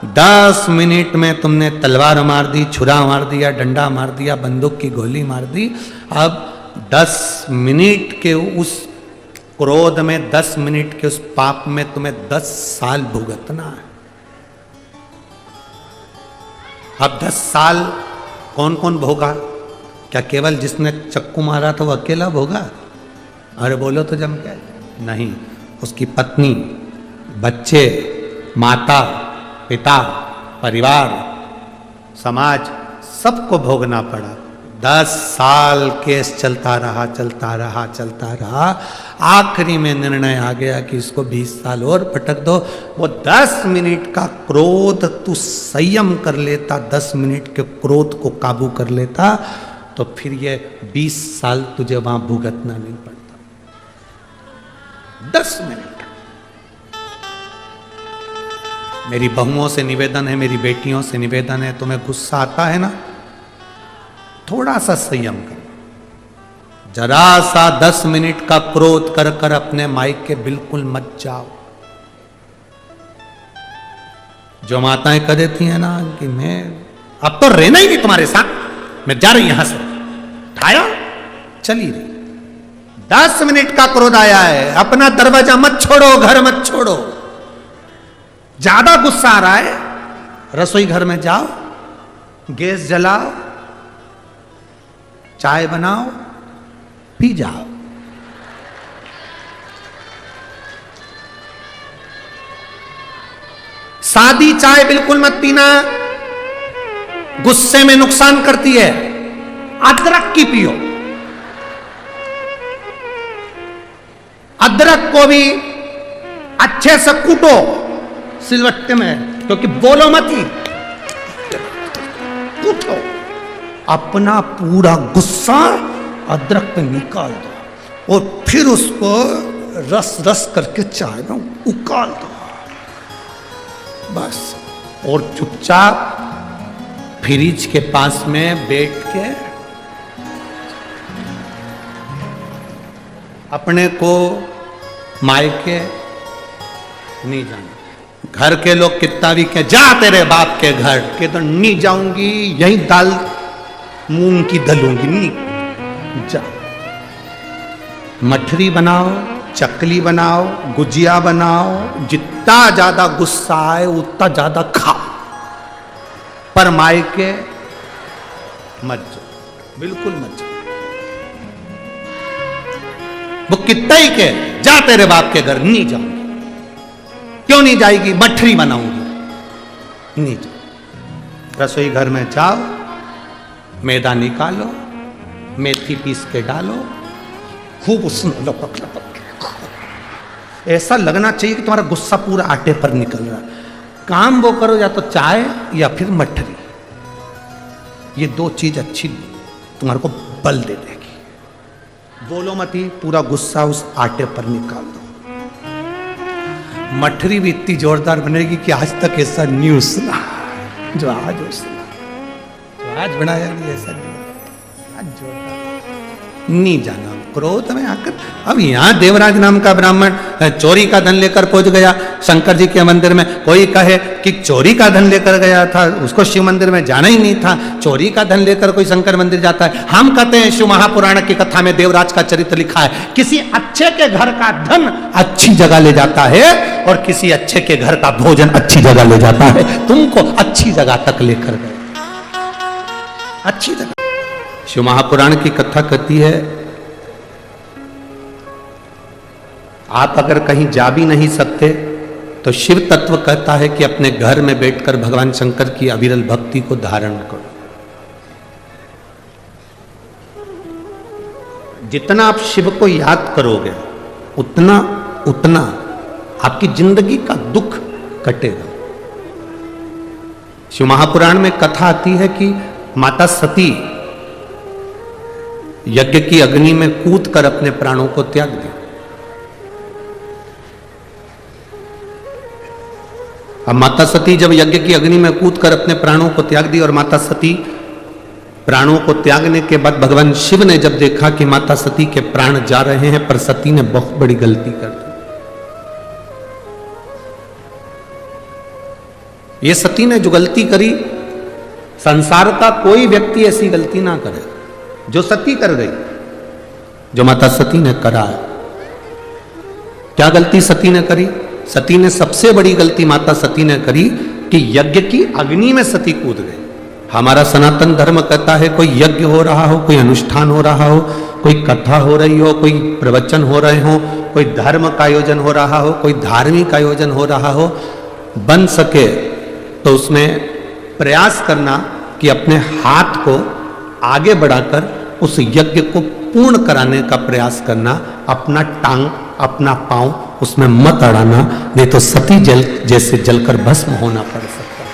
10 minute में तुमने तलवार मार दी, छुरा मार दिया, डंडा मार दिया, बंदूक की गोली मार दी। अब 10 मिनट के उस क्रोध में, 10 मिनट के उस पाप में तुम्हें 10 साल भुगतना है। अब 10 साल कौन कौन भोगा? क्या केवल जिसने चक्कू मारा था वो अकेला भोगा? अरे बोलो तो जम क्या? नहीं, उसकी पत्नी, बच्चे, माता, पिता, परिवार, समाज, सबको भोगना पड़ा। 10 साल केस चलता रहा, चलता रहा, चलता रहा। आखिरी में निर्णय आ गया कि इसको 20 साल और पटक दो। वो 10 मिनट का क्रोध तू संयम कर लेता, 10 मिनट के क्रोध को काबू कर लेता, तो फिर ये 20 साल तुझे वहां भुगतना नहीं पड़ता। 10 मिनट। मेरी बहुओं से निवेदन है, मेरी बेटियों से निवेदन है, तुम्हें गुस्सा आता है ना, थोड़ा सा संयम करो। जरा सा 10 मिनट का क्रोध कर कर अपने माइक के बिल्कुल मत जाओ। जो माताएं कह देती हैं ना कि मैं अब तो रहना ही नहीं तुम्हारे साथ, मैं जा रही यहां से, उठाया चली रही। 10 मिनट का क्रोध आया है, अपना दरवाजा मत छोड़ो, घर मत छोड़ो। ज्यादा गुस्सा आ रहा है, रसोई घर में जाओ, गैस जलाओ, चाय बनाओ, पी जाओ। सादी चाय बिल्कुल मत पीना, गुस्से में नुकसान करती है। अदरक की पियो, अदरक को भी अच्छे से कूटो सिलवट्टे में, क्योंकि बोलो मत ही, कूटो। अपना पूरा गुस्सा अदरक पे निकाल दो और फिर उसको रस रस करके चाय में उकाल दो, बस। और चुपचाप फ्रिज के पास में बैठ के अपने को मायके नहीं जाना। घर के लोग कितना भी कह जा तेरे बाप के घर के, तो नहीं जाऊंगी, यही दाल मूंग की दलूंगी, नहीं जा। मठरी बनाओ, चकली बनाओ, गुजिया बनाओ, जितना ज्यादा गुस्सा आए उतना ज्यादा खाओ, पर मायके मत जाओ, बिल्कुल मत जाओ। वो कितना ही के जा तेरे बाप के घर, नहीं जाऊंगी। क्यों नहीं जाएगी? मठरी बनाऊंगी, नहीं जाओ। रसोई घर में जाओ, मैदा निकालो, मेथी पीस के डालो, खूब उसमें लपक लपक के, ऐसा लगना चाहिए कि तुम्हारा गुस्सा पूरा आटे पर निकल रहा है। काम वो करो, या तो चाय या फिर मठरी, ये 2 चीज अच्छी तुम्हारे को बल दे देगी। बोलो मत ही, पूरा गुस्सा उस आटे पर निकाल दो। मठरी भी इतनी जोरदार बनेगी कि आज तक ऐसा न्यूज सुना जो आज हो सुना, जो आज बनाया नहीं, ऐसा नहीं। आज जोरदार नहीं जाना क्रोध में आकर। अब यहाँ देवराज नाम का ब्राह्मण चोरी का धन लेकर पहुंच गया शंकर जी के मंदिर में। कोई कहे कि चोरी का धन लेकर गया था, उसको शिव मंदिर में जाना ही नहीं था। चोरी का धन लेकर कोई शंकर मंदिर जाता है? हम कहते हैं शिव महापुराण की कथा में देवराज का चरित्र लिखा है, किसी अच्छे के घर का धन अच्छी जगह ले जाता है और किसी अच्छे के घर का भोजन अच्छी जगह ले जाता है। तुमको अच्छी जगह तक लेकर गए, अच्छी जगह। शिव महापुराण की कथा कहती है, आप अगर कहीं जा भी नहीं सकते तो शिव तत्व कहता है कि अपने घर में बैठकर भगवान शंकर की अविरल भक्ति को धारण करो। जितना आप शिव को याद करोगे उतना उतना आपकी जिंदगी का दुख कटेगा। शिव महापुराण में कथा आती है कि माता सती यज्ञ की अग्नि में कूद कर अपने प्राणों को त्याग दिया। अब माता सती जब यज्ञ की अग्नि में कूद कर अपने प्राणों को त्याग दी, और माता सती प्राणों को त्यागने के बाद भगवान शिव ने जब देखा कि माता सती के प्राण जा रहे हैं, पर सती ने बहुत बड़ी गलती कर दी। ये सती ने जो गलती करी, संसार का कोई व्यक्ति ऐसी गलती ना करे जो सती कर गई, जो माता सती ने करा है। क्या गलती सती ने करी? सती ने सबसे बड़ी गलती माता सती ने करी कि यज्ञ की अग्नि में सती कूद गई। हमारा सनातन धर्म कहता है कोई यज्ञ हो रहा हो, कोई अनुष्ठान हो रहा हो, कोई कथा हो रही हो, कोई प्रवचन हो रहे हो, कोई धर्म का आयोजन हो रहा हो, कोई धार्मिक आयोजन हो रहा हो, बन सके तो उसमें प्रयास करना कि अपने हाथ को आगे बढ़ाकर उस यज्ञ को पूर्ण कराने का प्रयास करना, अपना टांग अपना पांव उसमें मत अड़ाना, नहीं तो सती जल जैसे जलकर भस्म होना पड़ सकता है।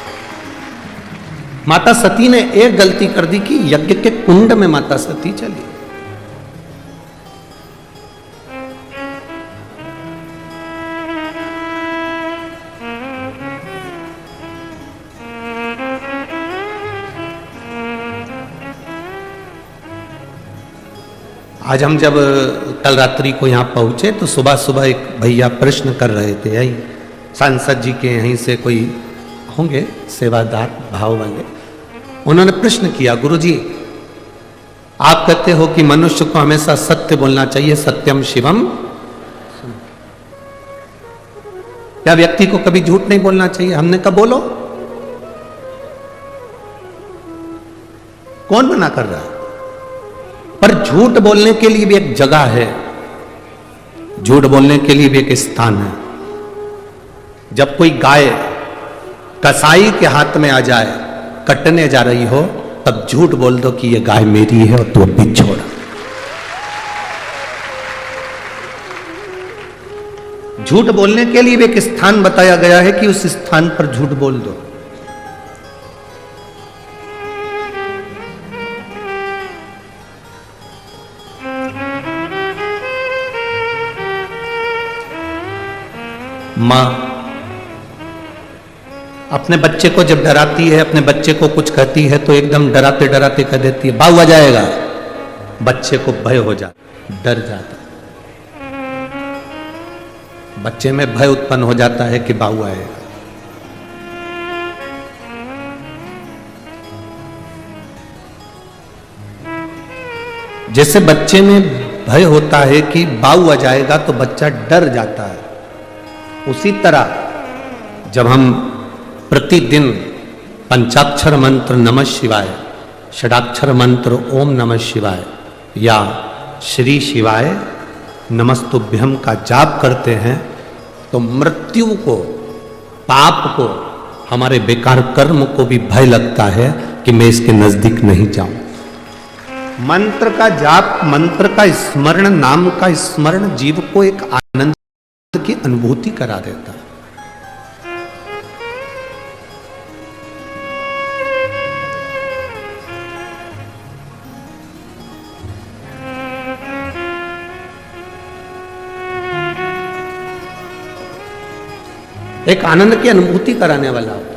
माता सती ने एक गलती कर दी कि यज्ञ के कुंड में माता सती चली। आज हम जब कल रात्रि को यहाँ पहुँचे तो सुबह सुबह एक भैया प्रश्न कर रहे थे, यही सांसद जी के यहीं से कोई होंगे सेवादार भाव वाले, उन्होंने प्रश्न किया, गुरुजी आप कहते हो कि मनुष्य को हमेशा सत्य बोलना चाहिए, सत्यम शिवम, क्या व्यक्ति को कभी झूठ नहीं बोलना चाहिए? हमने कहा बोलो। कौन मना कर रहा है? पर झूठ बोलने के लिए भी एक जगह है, झूठ बोलने के लिए भी एक स्थान है। जब कोई गाय कसाई के हाथ में आ जाए, कटने जा रही हो, तब झूठ बोल दो कि ये गाय मेरी है और तू अब भी छोड़। झूठ बोलने के लिए भी एक स्थान बताया गया है कि उस स्थान पर झूठ बोल दो। मां अपने बच्चे को जब डराती है, अपने बच्चे को कुछ कहती है तो एकदम डराते डराते कह देती है बाऊ आ जाएगा। बच्चे को भय हो जाता, डर जाता, बच्चे में भय उत्पन्न हो जाता है कि बाऊ आएगा। जैसे बच्चे में भय होता है कि बाऊ आ जाएगा तो बच्चा डर जाता है, उसी तरह जब हम प्रतिदिन पंचाक्षर मंत्र नमः शिवाय, षडाक्षर मंत्र ओम नमः शिवाय या श्री शिवाय नमस्तुभ्यम का जाप करते हैं तो मृत्यु को, पाप को, हमारे बेकार कर्म को भी भय लगता है कि मैं इसके नजदीक नहीं जाऊं। मंत्र का जाप, मंत्र का स्मरण, नाम का स्मरण जीव को एक आनंद की अनुभूति करा देता है। एक आनंद की अनुभूति कराने वाला होता है।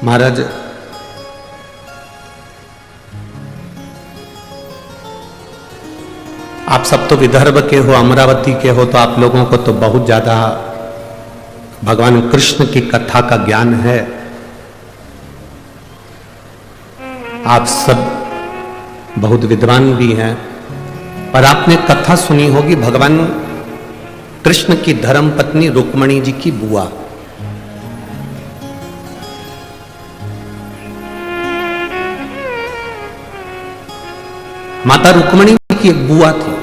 महाराज आप सब तो विदर्भ के हो, अमरावती के हो, तो आप लोगों को तो बहुत ज्यादा भगवान कृष्ण की कथा का ज्ञान है। आप सब बहुत विद्वान भी हैं, पर आपने कथा सुनी होगी भगवान कृष्ण की धर्म पत्नी रुक्मणी जी की बुआ। माता रुक्मणी की एक बुआ थी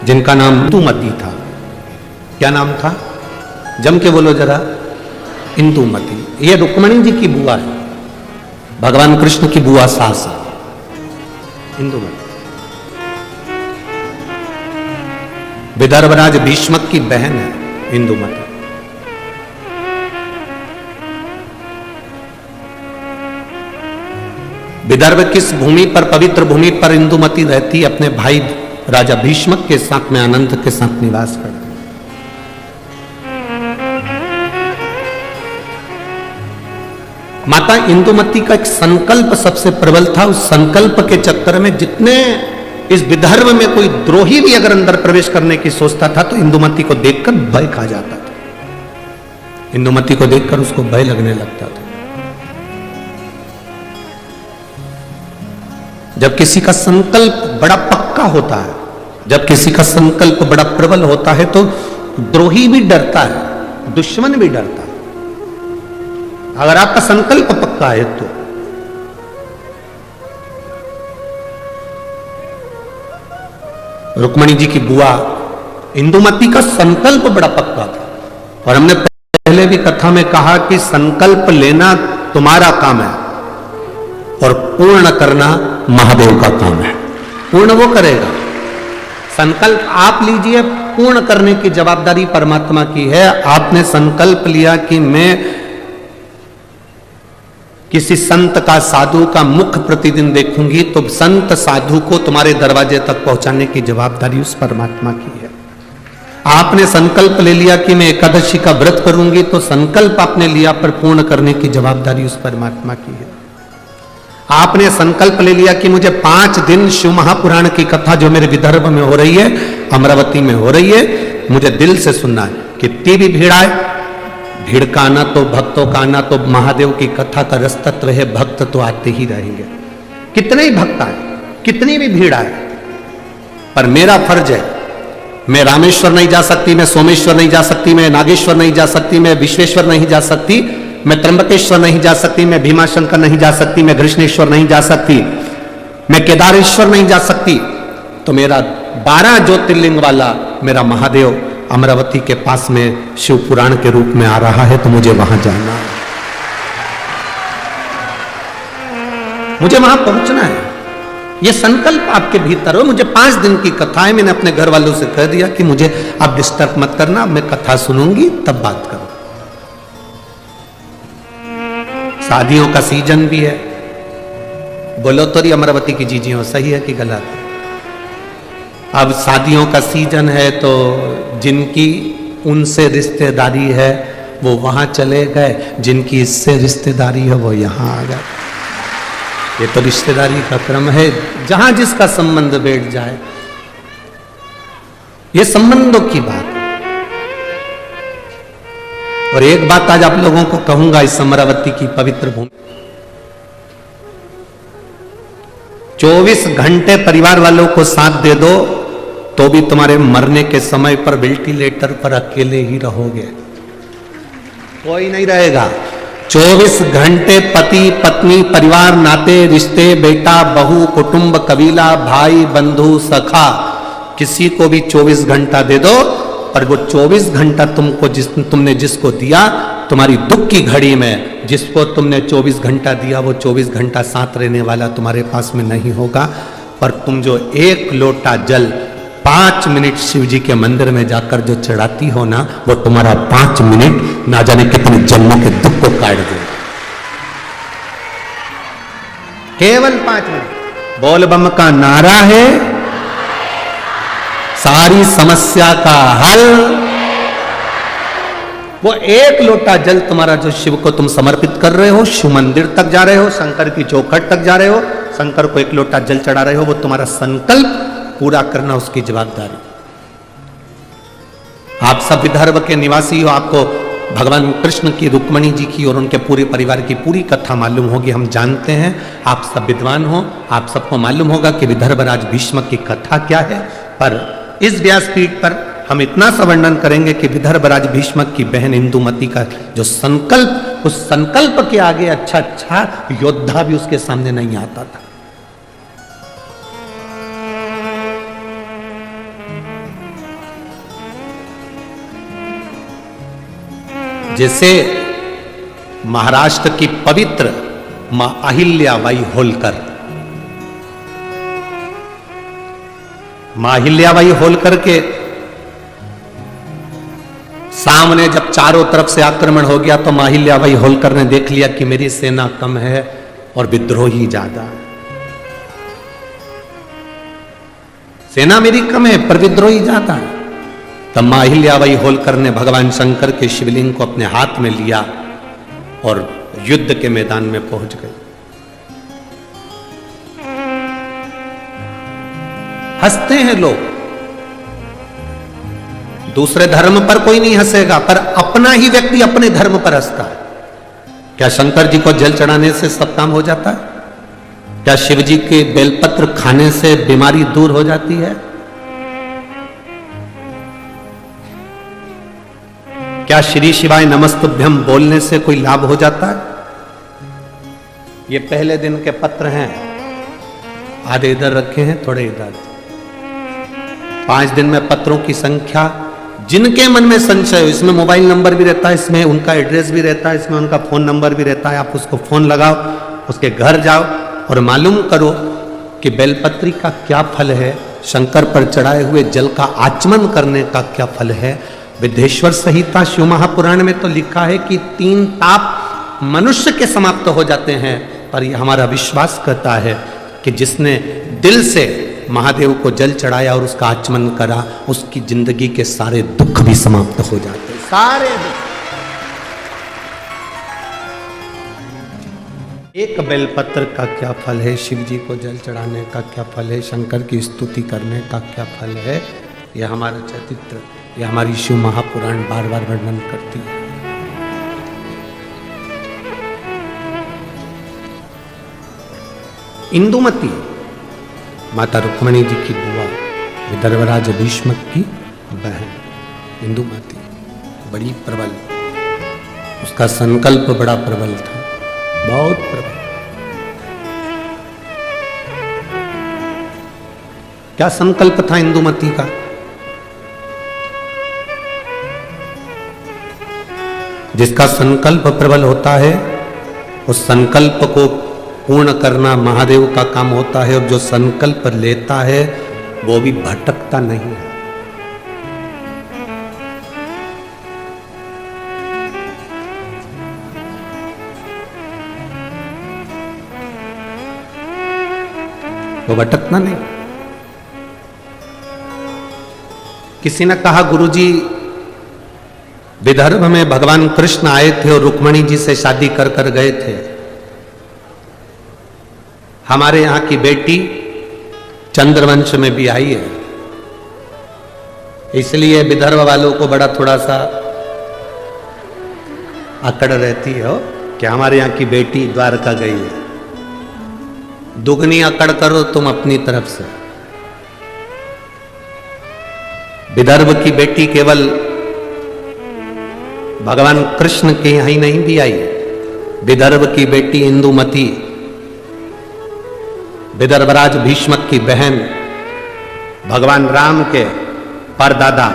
जिनका नाम इंदुमती था। क्या नाम था? जम के बोलो जरा। इंदुमती। ये रुक्मणी जी की बुआ है, भगवान कृष्ण की बुआ सास है इंदुमती। विदर्भराज भीष्मक की बहन है इंदुमती। विदर्भ किस भूमि पर, पवित्र भूमि पर इंदुमती रहती, अपने भाई राजा भीष्मक के साथ में आनंद के साथ निवास करती। माता इंदुमती का एक संकल्प सबसे प्रबल था। उस संकल्प के चक्कर में जितने इस विदर्भ में कोई द्रोही भी अगर अंदर प्रवेश करने की सोचता था तो इंदुमती को देखकर भय खा जाता था, इंदुमती को देखकर उसको भय लगने लगता था। जब किसी का संकल्प बड़ा पक्का होता है, जब किसी का संकल्प बड़ा प्रबल होता है तो द्रोही भी डरता है, दुश्मन भी डरता है। अगर आपका संकल्प पक्का है तो रुक्मणी जी की बुआ इंदुमती का संकल्प बड़ा पक्का था, और हमने पहले भी कथा में कहा कि संकल्प लेना तुम्हारा काम है और पूर्ण करना महादेव का काम है। पूर्ण वो करेगा, संकल्प आप लीजिए, पूर्ण करने की जवाबदारी परमात्मा की है। आपने संकल्प लिया कि मैं किसी संत का, साधु का मुख प्रतिदिन देखूंगी, तो संत साधु को तुम्हारे दरवाजे तक पहुंचाने की जवाबदारी उस परमात्मा की है। आपने संकल्प ले लिया कि मैं एकादशी का व्रत करूंगी, तो संकल्प आपने लिया पर पूर्ण करने की जवाबदारी उस परमात्मा की है। आपने संकल्प ले लिया कि मुझे 5 दिन शिव महापुराण की कथा जो मेरे विदर्भ में हो रही है, अमरावती में हो रही है, मुझे दिल से सुनना है। कितनी भी भीड़ आए, भीड़ का आना तो, भक्तों का आना तो, महादेव की कथा का रस तत्व है, भक्त तो आते ही रहेंगे। कितने ही भक्त आए, कितनी भी भीड़ आए, पर मेरा फर्ज है, मैं रामेश्वर नहीं जा सकती, मैं सोमेश्वर नहीं जा सकती, मैं नागेश्वर नहीं जा सकती, मैं विश्वेश्वर नहीं जा सकती, मैं त्र्यंबकेश्वर नहीं जा सकती, मैं भीमाशंकर नहीं जा सकती, मैं कृष्णेश्वर नहीं जा सकती, मैं केदारेश्वर नहीं जा सकती, तो मेरा 12 ज्योतिर्लिंग वाला मेरा महादेव अमरावती के पास में शिव पुराण के रूप में आ रहा है, तो मुझे वहां जाना है, मुझे वहां पहुंचना है। यह संकल्प आपके भीतर हो। मुझे 5 दिन की कथा है, मैंने अपने घर वालों से कह दिया कि मुझे आप डिस्टर्ब मत करना, मैं कथा सुनूंगी तब बात करूं। शादियों का सीजन भी है, बोलो तो अमरावती की जीजियों सही है कि गलत? अब शादियों का सीजन है तो जिनकी उनसे रिश्तेदारी है वो वहां चले गए, जिनकी इससे रिश्तेदारी है वो यहां आ गए। ये तो रिश्तेदारी का क्रम है, जहां जिसका संबंध बैठ जाए, ये संबंधों की बात है। और एक बात आज आप लोगों को कहूंगा, इस अमरावती की पवित्र भूमि, 24 घंटे परिवार वालों को साथ दे दो तो भी तुम्हारे मरने के समय पर वेंटिलेटर पर अकेले ही रहोगे, कोई नहीं रहेगा। 24 घंटे पति पत्नी, परिवार, नाते रिश्ते, बेटा बहू, कुटुंब, कबीला, भाई बंधु, सखा, किसी को भी 24 घंटा दे दो, और वो 24 घंटा तुमने जिसको दिया, तुम्हारी दुख की घड़ी में जिसको तुमने 24 घंटा दिया, वो 24 घंटा साथ रहने वाला तुम्हारे पास में नहीं होगा। पर तुम जो 1 लोटा जल 5 मिनट शिव जी के मंदिर में जाकर जो चढ़ाती हो ना, वो तुम्हारा 5 मिनट ना जाने कितने जन्मों के दुख को काट देगा। केवल 5 मिनट बोल बम का नारा है, सारी समस्या का हल। वो 1 लोटा जल तुम्हारा जो शिव को तुम समर्पित कर रहे हो, शिव मंदिर तक जा रहे हो, शंकर की चौखट तक जा रहे हो, शंकर को 1 लोटा जल चढ़ा रहे हो, वो तुम्हारा संकल्प पूरा करना उसकी जवाबदारी। आप सब विदर्भ के निवासी हो, आपको भगवान कृष्ण की, रुक्मणी जी की और उनके पूरे परिवार की पूरी कथा मालूम होगी, हम जानते हैं। आप सब विद्वान हो, आप सबको मालूम होगा कि विदर्भ राज भीष्म की कथा क्या है। पर इस व्यासपीठ पर हम इतना सा वर्णन करेंगे कि विदर्भ राज भीष्म की बहन इंदुमती का जो संकल्प, उस संकल्प के आगे अच्छा योद्धा भी उसके सामने नहीं आता था। जैसे महाराष्ट्र की पवित्र मां अहिल्याबाई होलकर, मां अहिल्याबाई होलकर के सामने जब चारों तरफ से आक्रमण हो गया, तो मां अहिल्याबाई होलकर ने देख लिया कि मेरी सेना कम है और विद्रोही ज्यादा। सेना मेरी कम है पर विद्रोही ज्यादा है। तब मां अहिल्याबाई होलकर ने भगवान शंकर के शिवलिंग को अपने हाथ में लिया और युद्ध के मैदान में पहुंच गए। हंसते हैं लोग, दूसरे धर्म पर कोई नहीं हंसेगा, पर अपना ही व्यक्ति अपने धर्म पर हंसता है। क्या शंकर जी को जल चढ़ाने से सब काम हो जाता है? क्या शिव जी के बेलपत्र खाने से बीमारी दूर हो जाती है? क्या श्री शिवाय नमस्तुभ्यम बोलने से कोई लाभ हो जाता है? ये पहले दिन के पत्र हैं, आधे इधर रखे हैं, थोड़े इधर। 5 दिन में पत्रों की संख्या, जिनके मन में संशय हो, इसमें मोबाइल नंबर भी रहता है, इसमें उनका एड्रेस भी रहता है, इसमें उनका फोन नंबर भी रहता है। आप उसको फोन लगाओ, उसके घर जाओ और मालूम करो कि बेलपत्री का क्या फल है, शंकर पर चढ़ाए हुए जल का आचमन करने का क्या फल है। विद्येश्वर संहिता शिव महापुराण में तो लिखा है कि 3 ताप मनुष्य के समाप्त हो जाते हैं, पर यह हमारा विश्वास करता है कि जिसने दिल से महादेव को जल चढ़ाया और उसका आचमन करा, उसकी जिंदगी के सारे दुख भी समाप्त हो जाते हैं, सारे दुख। एक बेलपत्र का क्या फल है, शिव जी को जल चढ़ाने का क्या फल है, शंकर की स्तुति करने का क्या फल है, यह हमारा चरित्र, यह हमारी शिव महापुराण बार बार वर्णन करती है। इंदुमती माता रुक्मणी जी की बुआ, विदर्भराज भीष्म की बहन इंदुमती बड़ी प्रबल, उसका संकल्प बड़ा प्रबल था, बहुत प्रबल। क्या संकल्प था इंदुमती का? जिसका संकल्प प्रबल होता है, उस संकल्प को पूर्ण करना महादेव का काम होता है, और जो संकल्प लेता है वो भी भटकता नहीं है। वो भटकना नहीं। किसी ने कहा, गुरुजी विदर्भ में भगवान कृष्ण आए थे और रुक्मणी जी से शादी कर कर गए थे। हमारे यहां की बेटी चंद्रवंश में भी आई है, इसलिए विदर्भ वालों को बड़ा थोड़ा सा अकड़ रहती है कि हमारे यहां की बेटी द्वारका गई है। दुगनी अकड़ करो तुम अपनी तरफ से। विदर्भ की बेटी केवल भगवान कृष्ण के यहां ही नहीं भी आई, विदर्भ की बेटी इंदुमती विदर्भराज भीष्म की बहन, भगवान राम के परदादा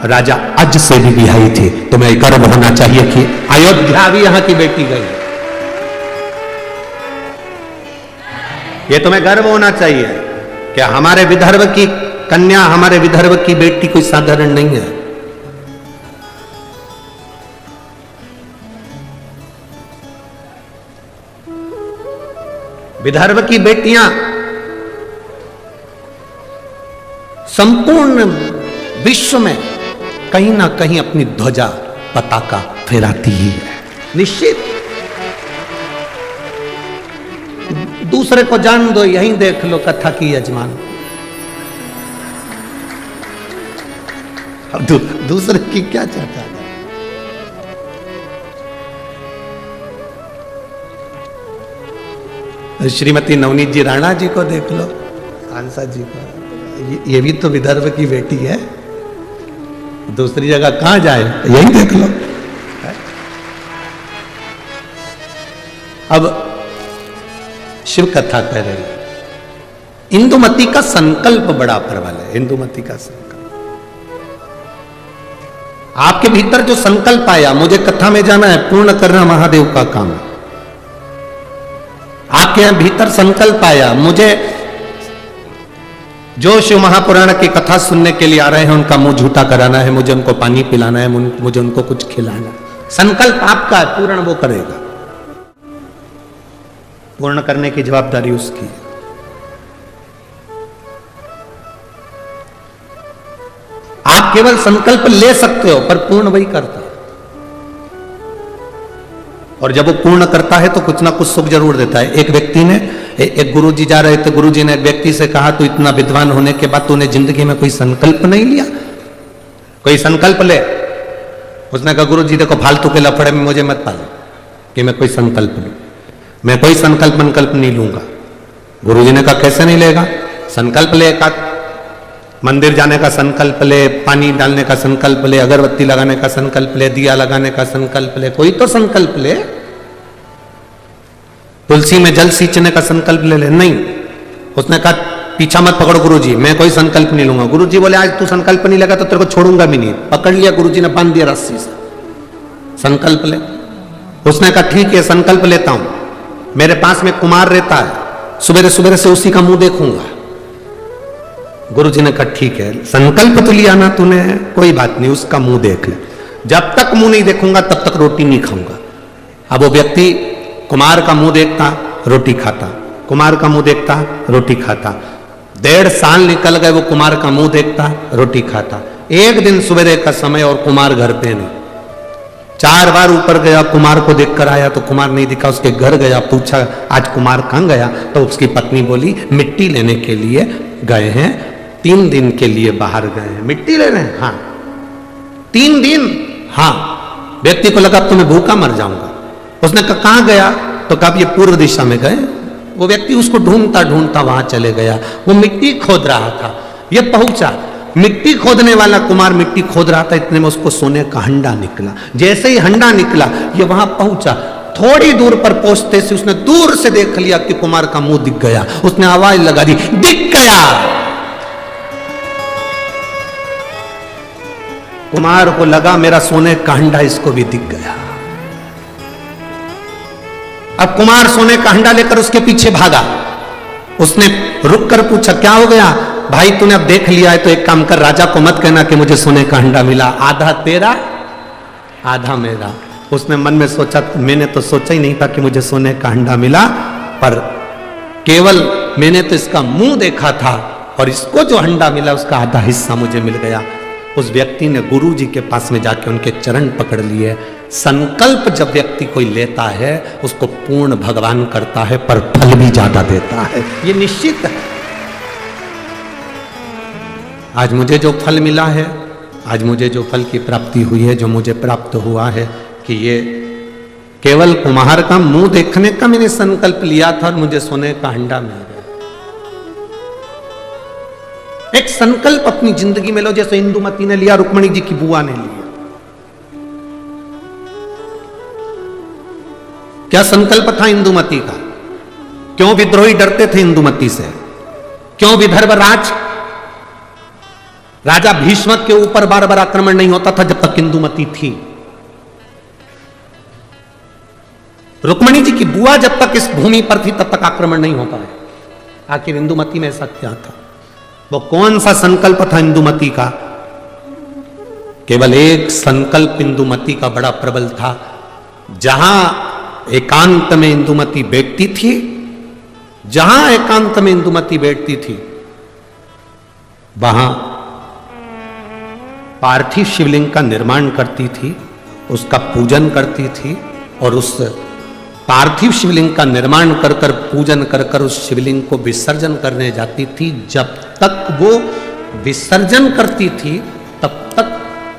राजा अज से भी बिहाई थी। तुम्हें गर्व होना चाहिए कि अयोध्या भी यहां की बेटी गई। ये तुम्हें गर्व होना चाहिए कि हमारे विदर्भ की कन्या, हमारे विदर्भ की बेटी कोई साधारण नहीं है। विदर्भ की बेटियां संपूर्ण विश्व में कहीं ना कहीं अपनी ध्वजा पताका फहराती ही है, निश्चित। दूसरे को जान दो, यहीं देख लो कथा की यजमान। अब दूसरे की क्या चाहता है? श्रीमती नवनीत जी राणा जी को देख लो, सांसद जी को, ये भी तो विदर्भ की बेटी है। दूसरी जगह कहां जाए, यही देख लो। अब शिव कथा कह रही है, इंदुमती का संकल्प बड़ा प्रबल है। इंदुमती का संकल्प, आपके भीतर जो संकल्प आया, मुझे कथा में जाना है, पूर्ण करना महादेव का काम है। आपके यहां भीतर संकल्प आया, मुझे जो शिव महापुराण की कथा सुनने के लिए आ रहे हैं उनका मुंह झूठा कराना है, मुझे उनको पानी पिलाना है, मुझे उनको कुछ खिलाना है। संकल्प आपका है, पूर्ण वो करेगा। पूर्ण करने की जवाबदारी उसकी है। आप केवल संकल्प ले सकते हो, पर पूर्ण वही करता है। और जब वो पूर्ण करता है तो कुछ ना कुछ सुख जरूर देता है। एक व्यक्ति ने एक गुरुजी जा रहे थे, गुरुजी ने एक व्यक्ति से कहा, तू इतना विद्वान होने के बाद तूने जिंदगी में कोई संकल्प नहीं लिया, कोई संकल्प ले। उसने कहा, गुरुजी देखो फालतू के लफड़े में मुझे मत पालो कि मैं कोई संकल्प लूं, मैं कोई संकल्प नहीं लूंगा। गुरुजी ने कहा, कैसे नहीं लेगा? संकल्प ले, एक मंदिर जाने का संकल्प ले, पानी डालने का संकल्प ले, अगरबत्ती लगाने का संकल्प ले, दिया लगाने का संकल्प ले, कोई तो संकल्प ले। तुलसी में जल सींचने का संकल्प ले ले। नहीं, उसने कहा, पीछा मत पकड़ो गुरुजी, मैं कोई संकल्प नहीं लूंगा। गुरुजी बोले, आज तू संकल्प नहीं लेगा तो तेरे को छोड़ूंगा भी नहीं। पकड़ लिया गुरुजी ने, बांध दिया रस्सी से, संकल्प ले। उसने कहा, ठीक है संकल्प लेता हूं, मेरे पास में कुमार रहता है, सुबह सुबह से उसी का मुंह देखूंगा। गुरुजी ने कहा, ठीक है संकल्प तो लिया ना तूने, कोई बात नहीं, उसका मुंह देख ले। जब तक मुंह नहीं देखूंगा तब तक रोटी नहीं खाऊंगा। अब वो व्यक्ति कुमार का मुंह देखता, रोटी खाता, कुमार का मुंह देखता, रोटी खाता। 1.5 साल निकल गए, वो कुमार का मुंह देखता, रोटी खाता। एक दिन सवेरे का समय और कुमार घर पे नहीं। 4 बार ऊपर गया, कुमार को देखकर आया तो कुमार नहीं दिखा। उसके घर गया, पूछा आज कुमार कहां गया? तो उसकी पत्नी बोली, मिट्टी लेने के लिए गए हैं, 3 दिन के लिए बाहर गए हैं। मिट्टी ले रहे हैं? हाँ। 3 दिन? हाँ। व्यक्ति को लगा तो मैं भूखा मर जाऊंगा। उसने कहा, कहां गया? तो कहा, ये पूर्व दिशा में गए। वो व्यक्ति उसको ढूंढता ढूंढता वहां चले गया। वो मिट्टी खोद रहा था, ये पहुंचा, मिट्टी खोदने वाला कुमार मिट्टी खोद रहा था, इतने में उसको सोने का हंडा निकला। जैसे ही हंडा निकला, ये वहां पहुंचा। थोड़ी दूर पर पहुंचते से उसने दूर से देख लिया कि कुमार का मुंह दिख गया। उसने आवाज लगा दी, दिख गया। कुमार को लगा मेरा सोने का हंडा इसको भी दिख गया। अब कुमार सोने का हंडा लेकर उसके पीछे भागा। उसने रुक कर पूछा, क्या हो गया? भाई तूने अब देख लिया है तो एक काम कर, राजा को मत कहना कि मुझे सोने का हंडा मिला, आधा तेरा आधा मेरा। उसने मन में सोचा, मैंने तो सोचा ही नहीं था कि मुझे सोने का हंडा मिला, पर केवल मैंने तो इसका मुंह देखा था और इसको जो हंडा मिला उसका आधा हिस्सा मुझे मिल गया। उस व्यक्ति ने गुरु जी के पास में जाके उनके चरण पकड़ लिए। संकल्प जब व्यक्ति कोई लेता है उसको पूर्ण भगवान करता है, पर फल भी ज्यादा देता है, ये निश्चित है। आज मुझे जो फल मिला है, आज मुझे जो फल की प्राप्ति हुई है, जो मुझे प्राप्त हुआ है, कि ये केवल कुम्हार का मुंह देखने का मैंने संकल्प लिया था और मुझे सोने का हंडा मिल गया। एक संकल्प अपनी जिंदगी में लो, जैसे इंदुमती ने लिया, रुक्मणी जी की बुआ ने लिया। क्या संकल्प था इंदुमती का? क्यों विद्रोही डरते थे इंदुमती से? क्यों विदर्भराज राजा भीष्म के ऊपर बार बार आक्रमण नहीं होता था जब तक इंदुमती थी? रुक्मणी जी की बुआ जब तक इस भूमि पर थी तब तक आक्रमण नहीं हो पाया। आखिर इंदुमती में ऐसा क्या था? वो कौन सा संकल्प था इंदुमती का? केवल एक संकल्प इंदुमती का बड़ा प्रबल था। जहां एकांत में इंदुमती बैठती थी, जहां एकांत में इंदुमती बैठती थी, वहां पार्थिव शिवलिंग का निर्माण करती थी, उसका पूजन करती थी, और उस पार्थिव शिवलिंग का निर्माण कर कर पूजन कर कर उस शिवलिंग को विसर्जन करने जाती थी। जब तक वो विसर्जन करती थी तब तक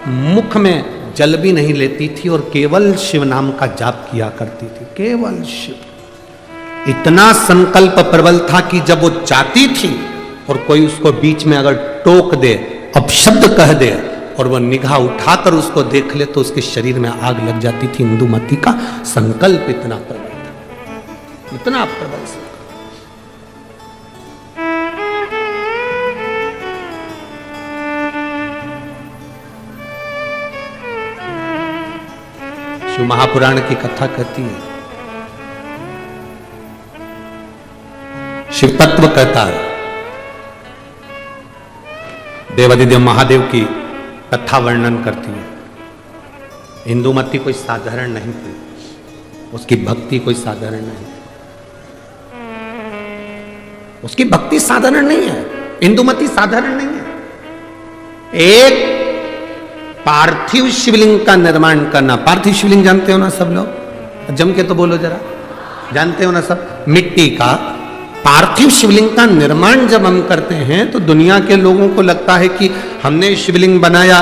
मुख में जल भी नहीं लेती थी और केवल शिव नाम का जाप किया करती थी, केवल शिव। इतना संकल्प प्रबल था कि जब वो जाती थी और कोई उसको बीच में अगर टोक दे, अपशब्द कह दे और वो निगाह उठाकर उसको देख ले तो उसके शरीर में आग लग जाती थी। इंदुमती का संकल्प इतना प्रबल था, इतना प्रबल संकल्प। शिव महापुराण की कथा कहती है, शिव तत्व कहता है, देवादिदेव महादेव की कथा वर्णन करती है। इंदुमती कोई साधारण नहीं थी, उसकी भक्ति कोई साधारण नहीं, उसकी भक्ति साधारण नहीं है। इंदुमती साधारण नहीं है। एक पार्थिव शिवलिंग का निर्माण करना, पार्थिव शिवलिंग जानते हो ना सब लोग, जम के तो बोलो जरा, जानते हो ना सब? मिट्टी का पार्थिव शिवलिंग का निर्माण जब हम करते हैं तो दुनिया के लोगों को लगता है कि हमने शिवलिंग बनाया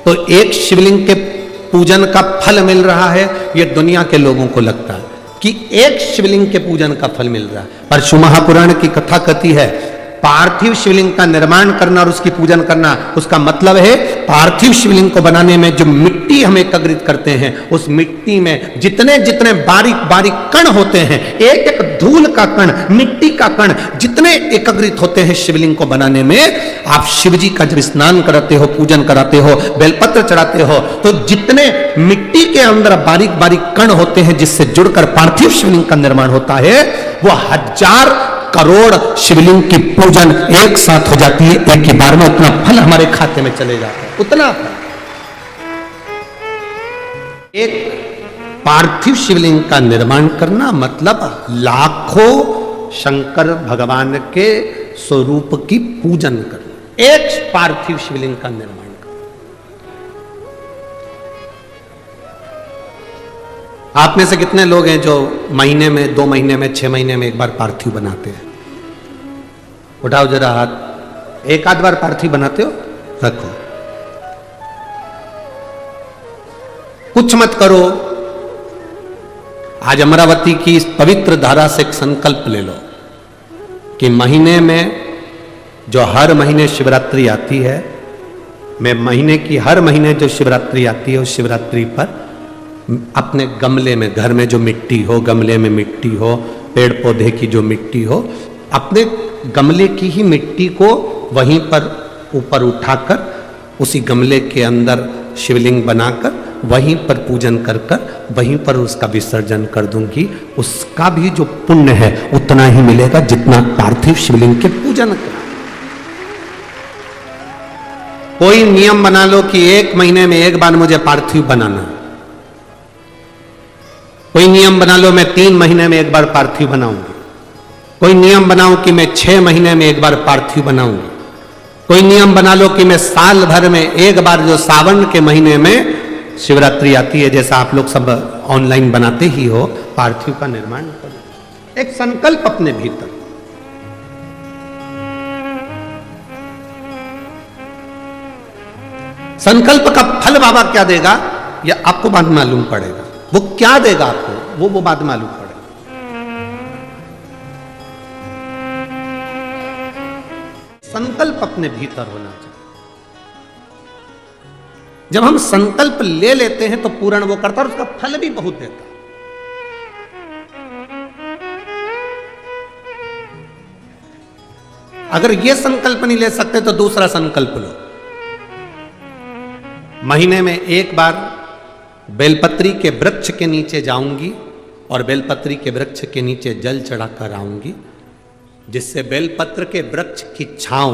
तो एक शिवलिंग के पूजन का फल मिल रहा है। ये दुनिया के लोगों को लगता है कि एक शिवलिंग के पूजन का फल मिल रहा है, पर शिव महापुराण की कथा कहती है पार्थिव शिवलिंग का निर्माण करना और उसकी पूजन करना, उसका मतलब है पार्थिव शिवलिंग को बनाने में जो मिट्टी हम एकत्रित करते हैं, उस मिट्टी में जितने जितने बारीक बारीक कण होते हैं, एक एक धूल का कण, मिट्टी का कण जितने एकत्रित होते हैं शिवलिंग को बनाने में, आप शिव जी का जब स्नान कराते हो, पूजन कराते हो, बेलपत्र चढ़ाते हो, तो जितने मिट्टी के अंदर बारीक बारीक कण होते हैं जिससे जुड़कर पार्थिव शिवलिंग का निर्माण होता है, वो 1000 करोड़ शिवलिंग की पूजन एक साथ हो जाती है, एक ही बार में। उतना फल हमारे खाते में चले जाता है, उतना फल। एक पार्थिव शिवलिंग का निर्माण करना मतलब लाखों शंकर भगवान के स्वरूप की पूजन करना, एक पार्थिव शिवलिंग का निर्माण। आप में से कितने लोग हैं जो महीने में, 2 महीने में, 6 महीने में एक बार पार्थिव बनाते हैं? उठाओ जरा हाथ। एक आध बार पार्थिव बनाते हो? रखो। कुछ मत करो। आज अमरावती की इस पवित्र धारा से एक संकल्प ले लो कि महीने में, जो हर महीने शिवरात्रि आती है, मैं महीने की हर महीने जो शिवरात्रि आती है, उस शिवरात्रि पर अपने गमले में, घर में जो मिट्टी हो, गमले में मिट्टी हो, पेड़ पौधे की जो मिट्टी हो, अपने गमले की ही मिट्टी को वहीं पर ऊपर उठाकर उसी गमले के अंदर शिवलिंग बनाकर वहीं पर पूजन कर कर वहीं पर उसका विसर्जन कर दूंगी। उसका भी जो पुण्य है उतना ही मिलेगा जितना पार्थिव शिवलिंग के पूजन का। कोई नियम बना लो कि 1 महीने में एक बार मुझे पार्थिव बनाना। कोई नियम बना लो मैं 3 महीने में एक बार पार्थिव बनाऊंगी। कोई नियम बनाओ कि मैं 6 महीने में एक बार पार्थिव बनाऊंगी। कोई नियम बना लो कि मैं साल भर में एक बार, जो सावन के महीने में शिवरात्रि आती है, जैसा आप लोग सब ऑनलाइन बनाते ही हो, पार्थिव का निर्माण करो। एक संकल्प अपने भीतर। संकल्प का फल बाबा क्या देगा यह आपको बाद मालूम पड़ेगा। वो क्या देगा आपको वो बाद मालूम पड़ेगा। संकल्प अपने भीतर होना चाहिए। जब हम संकल्प ले लेते हैं तो पूर्ण वो करता है और उसका फल भी बहुत देता है। अगर ये संकल्प नहीं ले सकते तो दूसरा संकल्प लो। महीने में एक बार बेलपत्री के वृक्ष के नीचे जाऊंगी और बेलपत्री के वृक्ष के नीचे जल चढ़ाकर आऊंगी, जिससे बेलपत्र के वृक्ष की छांव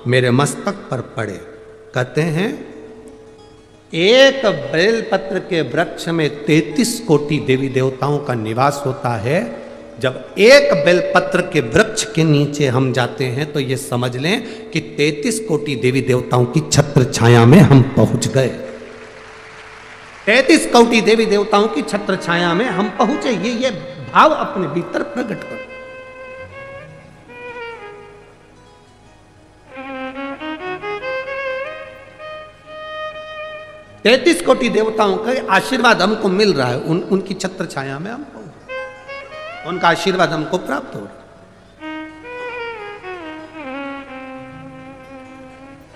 मेरे मस्तक पर पड़े। कहते हैं एक बेलपत्र के वृक्ष में 33 कोटि देवी देवताओं का निवास होता है। जब एक बेलपत्र के वृक्ष के नीचे हम जाते हैं तो ये समझ लें कि 33 कोटि देवी देवताओं की छत्र छाया में हम पहुंच गए। 33 कोटि देवी देवताओं की छत्र छाया में हम पहुंचे। ये भाव अपने भीतर प्रकट करो। तैतीस कोटि देवताओं का आशीर्वाद हमको मिल रहा है। उनकी छत्र छाया में हम पहुंचे, उनका आशीर्वाद हमको प्राप्त हो रहा है।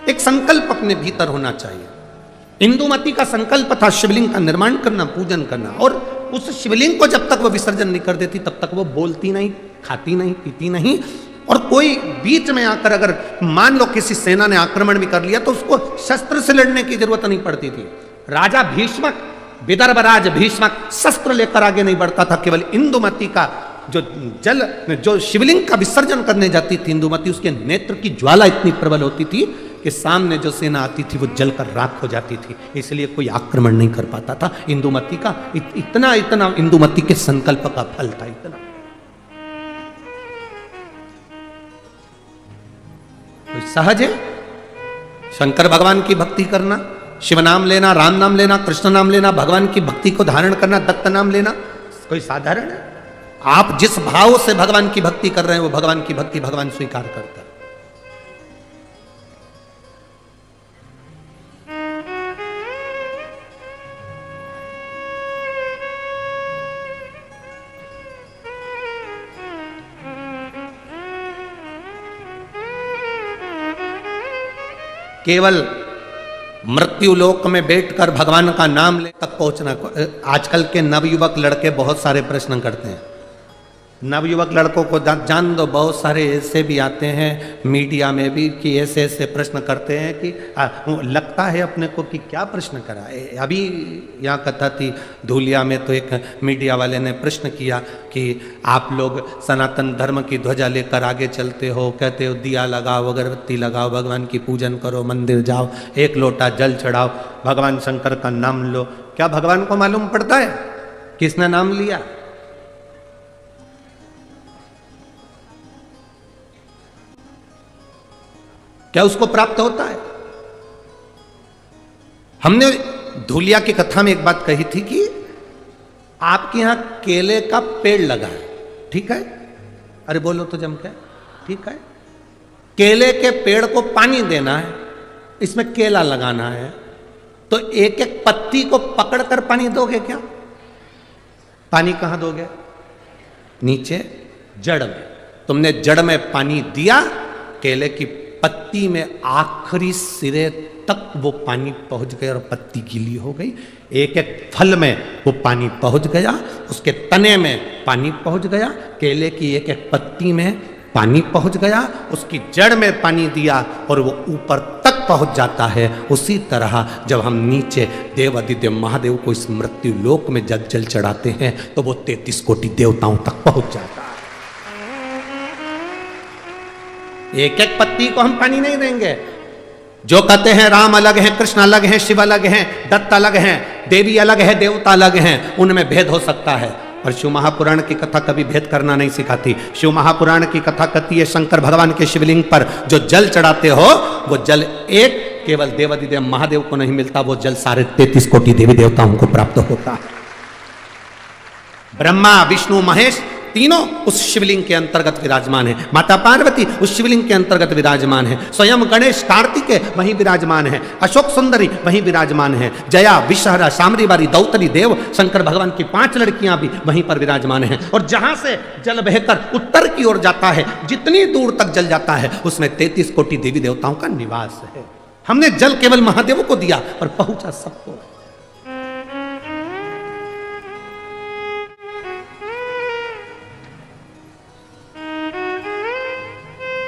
एक संकल्प अपने भीतर होना चाहिए। इंदुमती का संकल्प था शिवलिंग का निर्माण करना, पूजन करना, और उस शिवलिंग को जब तक वो विसर्जन नहीं कर देती तब तक वो बोलती नहीं, खाती नहीं, पीती नहीं। और कोई बीच में आकर अगर मान लो किसी सेना ने आक्रमण भी कर लिया तो उसको शस्त्र से लड़ने की जरूरत नहीं पड़ती थी। राजा भीष्मक, विदर्भराज भीष्मक शस्त्र लेकर आगे नहीं बढ़ता था। केवल इंदुमती का जो शिवलिंग का विसर्जन करने जाती थी इंदुमती, उसके नेत्र की ज्वाला इतनी प्रबल होती थी कि सामने जो सेना आती थी वो जलकर राख हो जाती थी, इसलिए कोई आक्रमण नहीं कर पाता था। इंदुमती का इतना इंदुमती के संकल्प का फल था। इतना सहज है शंकर भगवान की भक्ति करना, शिव नाम लेना, राम नाम लेना, कृष्ण नाम लेना, भगवान की भक्ति को धारण करना, दत्त नाम लेना कोई साधारण है? आप जिस भाव से भगवान की भक्ति कर रहे हैं वो भगवान की भक्ति भगवान स्वीकार करता है। केवल मृत्यु लोक में बैठकर भगवान का नाम ले तक पहुंचना। आजकल के नवयुवक लड़के बहुत सारे प्रश्न करते हैं। नवयुवक लड़कों को जान दो, बहुत सारे ऐसे भी आते हैं मीडिया में भी कि ऐसे ऐसे प्रश्न करते हैं कि लगता है अपने को कि क्या प्रश्न करा। अभी यहाँ कथा थी धूलिया में, तो एक मीडिया वाले ने प्रश्न किया कि आप लोग सनातन धर्म की ध्वजा लेकर आगे चलते हो, कहते हो दिया लगाओ, अगरबत्ती लगाओ, भगवान की पूजन करो, मंदिर जाओ, एक लोटा जल चढ़ाओ, भगवान शंकर का नाम लो। क्या भगवान को मालूम पड़ता है किसने नाम लिया? क्या उसको प्राप्त होता है? हमने धूलिया की कथा में एक बात कही थी कि आपके यहां केले का पेड़ लगा है, ठीक है? अरे बोलो तो जम के, ठीक है? केले के पेड़ को पानी देना है, इसमें केला लगाना है, तो एक एक पत्ती को पकड़कर पानी दोगे क्या? पानी कहां दोगे? नीचे जड़ में। तुमने जड़ में पानी दिया, केले की पत्ती में आखिरी सिरे तक वो पानी पहुंच गया और पत्ती गीली हो गई। एक एक फल में वो पानी पहुंच गया, उसके तने में पानी पहुंच गया, केले की एक एक पत्ती में पानी पहुंच गया, उसकी जड़ में पानी दिया और वो ऊपर तक पहुंच जाता है। उसी तरह जब हम नीचे देवादिदेव महादेव को इस मृत्यु लोक में जब जल चढ़ाते हैं तो वो 33 कोटि देवताओं तक पहुंच जाता है। एक एक पत्ती को हम पानी नहीं देंगे। जो कहते हैं राम अलग है, कृष्ण अलग है, शिव अलग है, दत्त अलग है, देवी अलग है, देवता अलग हैं, उनमें भेद हो सकता है, पर शिव महापुराण की कथा कभी भेद करना नहीं सिखाती। शिव महापुराण की कथा कहती है शंकर भगवान के शिवलिंग पर जो जल चढ़ाते हो वो जल एक केवल देवादिदेव महादेव को नहीं मिलता, वो जल सारे 33 कोटि देवी देवताओं को प्राप्त होता है। ब्रह्मा विष्णु महेश तीनों उस शिवलिंग के अंतर्गत विराजमान है। माता पार्वती उस शिवलिंग के अंतर्गत विराजमान है। स्वयं गणेश कार्तिकेय वहीं विराजमान है। अशोक सुंदरी वहीं विराजमान है। जया विषहरा सामरीवारी दौतरी देव शंकर भगवान की 5 लड़कियां भी वहीं पर विराजमान हैं। और जहां से जल बहकर उत्तर की ओर जाता है, जितनी दूर तक जल जाता है उसमें 33 कोटि देवी देवताओं का निवास है। हमने जल केवल महादेव को दिया और पहुंचा सबको।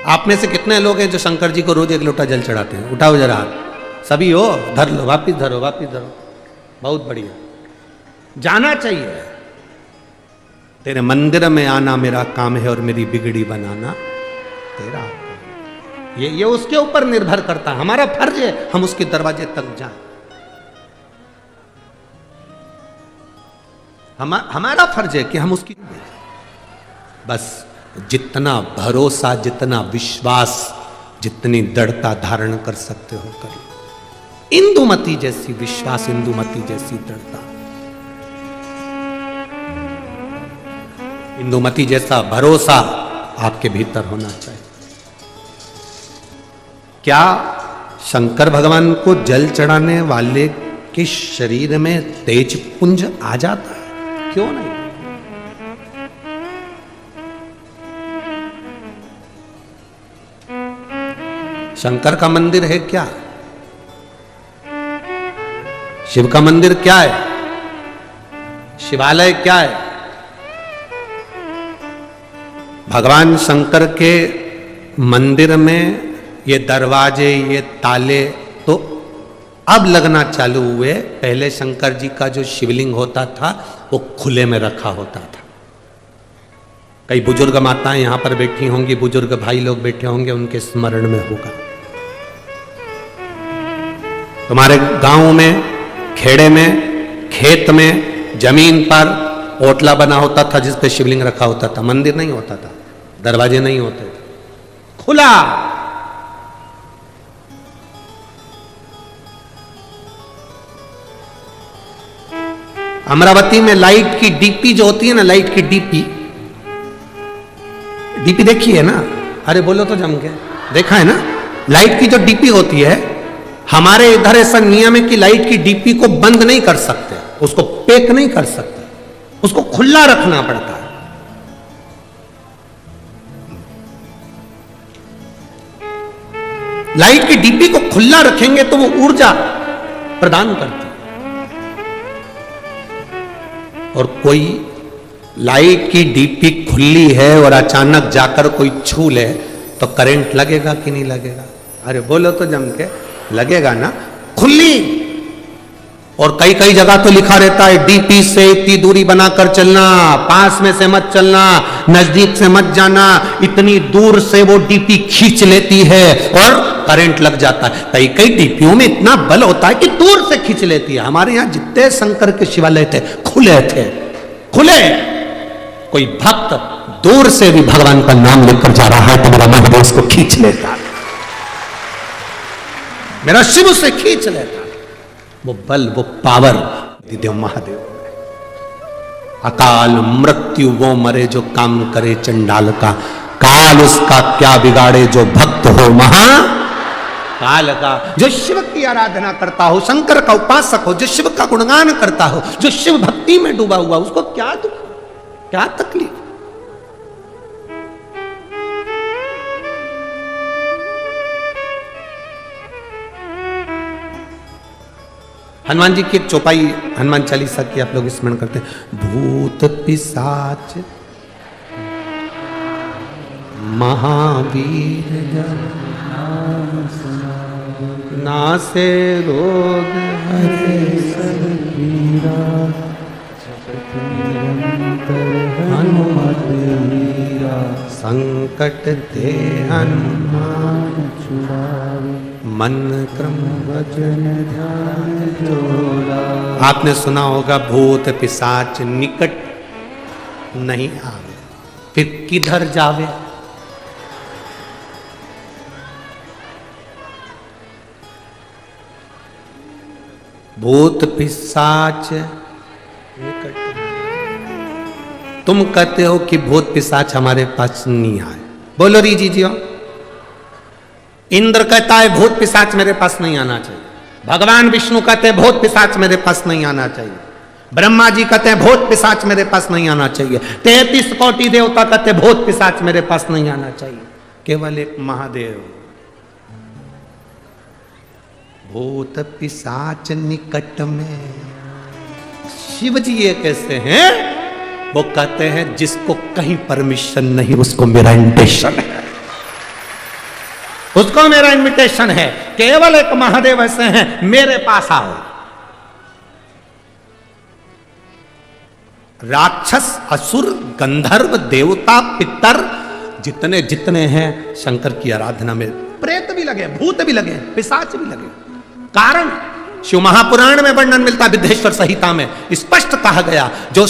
आप में से कितने लोग हैं जो शंकर जी को रोज 1 लोटा जल चढ़ाते हैं? उठाओ जरा हाथ। सभी हो? धर लो, वापिस धरो, वापिस धरो। बहुत बढ़िया, जाना चाहिए। तेरे मंदिर में आना मेरा काम है और मेरी बिगड़ी बनाना तेरा काम। ये उसके ऊपर निर्भर करता है। हमारा फर्ज है हम उसके दरवाजे तक जाएं। हमारा फर्ज है कि हम उसकी बस जितना भरोसा, जितना विश्वास, जितनी दृढ़ता धारण कर सकते हो कर। इंदुमती जैसी विश्वास, इंदुमती जैसी दृढ़ता, इंदुमती जैसा भरोसा आपके भीतर होना चाहिए। क्या शंकर भगवान को जल चढ़ाने वाले के शरीर में तेज पुंज आ जाता है? क्यों नहीं? शंकर का मंदिर है क्या? शिव का मंदिर क्या है? शिवालय क्या है? भगवान शंकर के मंदिर में ये दरवाजे, ये ताले तो अब लगना चालू हुए। पहले शंकर जी का जो शिवलिंग होता था वो खुले में रखा होता था। कई बुजुर्ग माताएं यहां पर बैठी होंगी, बुजुर्ग भाई लोग बैठे होंगे, उनके स्मरण में होगा। तुम्हारे गांव में, खेड़े में, खेत में, जमीन पर ओटला बना होता था जिस पे शिवलिंग रखा होता था। मंदिर नहीं होता था, दरवाजे नहीं होते थे, खुला। अमरावती में लाइट की डीपी जो होती है ना, लाइट की डीपी देखी है ना? अरे बोलो तो जम के, देखा है ना? लाइट की जो डीपी होती है, हमारे इधर ऐसा नियम है कि लाइट की डीपी को बंद नहीं कर सकते, उसको पैक नहीं कर सकते, उसको खुला रखना पड़ता है। लाइट की डीपी को खुला रखेंगे तो वो ऊर्जा प्रदान करती है। और कोई लाइट की डीपी खुली है और अचानक जाकर कोई छू ले तो करंट लगेगा कि नहीं लगेगा? अरे बोलो तो जम के, लगेगा ना। खुली, और कई कई जगह तो लिखा रहता है डीपी से इतनी दूरी बनाकर चलना, पास में से मत चलना, नजदीक से मत जाना, इतनी दूर से वो डीपी खींच लेती है और करंट लग जाता है। कई कई डीपीओं में इतना बल होता है कि दूर से खींच लेती है। हमारे यहां जितने शंकर के शिवालय थे खुले थे, खुले। कोई भक्त दूर से भी भगवान का नाम लेकर जा रहा है तो मेरा महादेव उसको खींच लेता, मेरा शिव उसे खींच लेता। वो बल, वो पावर देव महादेव। अकाल मृत्यु वो मरे जो काम करे चंडाल का, काल उसका क्या बिगाड़े जो भक्त हो महा काल का। जो शिव की आराधना करता हो, शंकर का उपासक हो, जो शिव का गुणगान करता हो, जो शिव भक्ति में डूबा हुआ, उसको क्या दुख, क्या तकलीफ? हनुमान जी की एक चौपाई हनुमान चालीसा की आप लोग स्मरण करते हैं। भूत पिशाच महावीर नासे रोग हरे सब पीरा, हनुमत वीरा संकट ते हनुमान छुड़ावे, मन क्रम वचन ध्यान जोड़ा। आपने सुना होगा भूत पिशाच निकट नहीं आवे, फिर किधर जावे? भूत पिशाच निकट। तुम कहते हो कि भूत पिशाच हमारे पास नहीं आए, बोलो री जी जियो। इंद्र कहता है भूत पिशाच मेरे पास नहीं आना चाहिए, भगवान विष्णु कहते हैं भूत पिशाच मेरे पास नहीं आना चाहिए, ब्रह्मा जी कहते हैं भूत पिशाच मेरे पास नहीं आना चाहिए, 33 कोटि देवता कहते हैं भूत पिशाच मेरे पास नहीं आना चाहिए। केवल एक महादेव, भूत पिशाच निकट में। शिव जी ये कैसे हैं? वो कहते हैं जिसको कहीं परमिशन नहीं उसको मेरा इन्विटेशन है, उसको मेरा इन्विटेशन है। केवल एक महादेव ऐसे हैं, मेरे पास आओ। राक्षस, असुर, गंधर्व, देवता, पितर जितने जितने हैं शंकर की आराधना में, प्रेत भी लगे, भूत भी लगे, पिशाच भी लगे। कारण शिव महापुराण में वर्णन मिलता, विद्धेश्वर संहिता में स्पष्ट कहा गया, जो